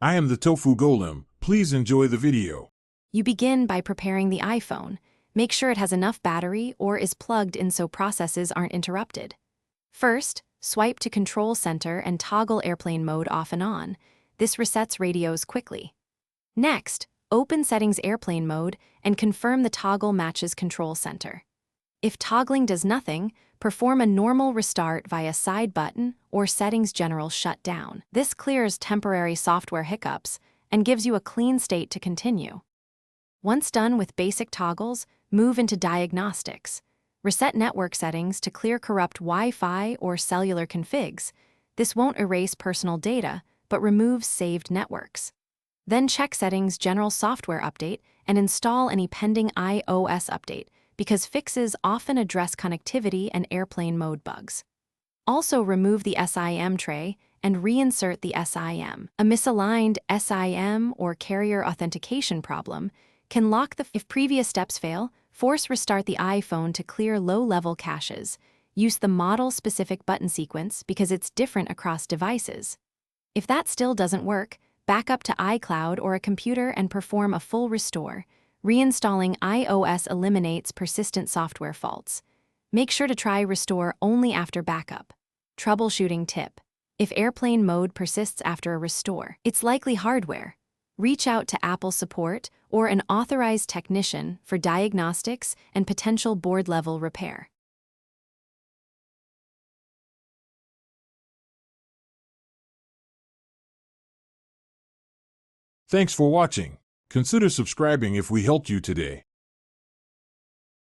I am the Tofu Golem. Please enjoy the video. You begin by preparing the iPhone. Make sure it has enough battery or is plugged in so processes aren't interrupted. First, swipe to Control Center and toggle airplane mode off and on. This resets radios quickly. Next, open Settings Airplane Mode and confirm the toggle matches Control Center. If toggling does nothing, perform a normal restart via side button or Settings General Shutdown. This clears temporary software hiccups and gives you a clean state to continue. Once done with basic toggles, move into Diagnostics. Reset network settings to clear corrupt Wi-Fi or cellular configs. This won't erase personal data, but removes saved networks. Then check Settings General Software Update and install any pending iOS update, because fixes often address connectivity and airplane mode bugs. Also remove the SIM tray and reinsert the SIM. A misaligned SIM or carrier authentication problem can lock if previous steps fail, force restart the iPhone to clear low-level caches. Use the model-specific button sequence because it's different across devices. If that still doesn't work, back up to iCloud or a computer and perform a full restore. Reinstalling iOS eliminates persistent software faults. Make sure to try restore only after backup. Troubleshooting tip: if airplane mode persists after a restore, it's likely hardware. Reach out to Apple support or an authorized technician for diagnostics and potential board-level repair. Thanks for watching. Consider subscribing if we helped you today.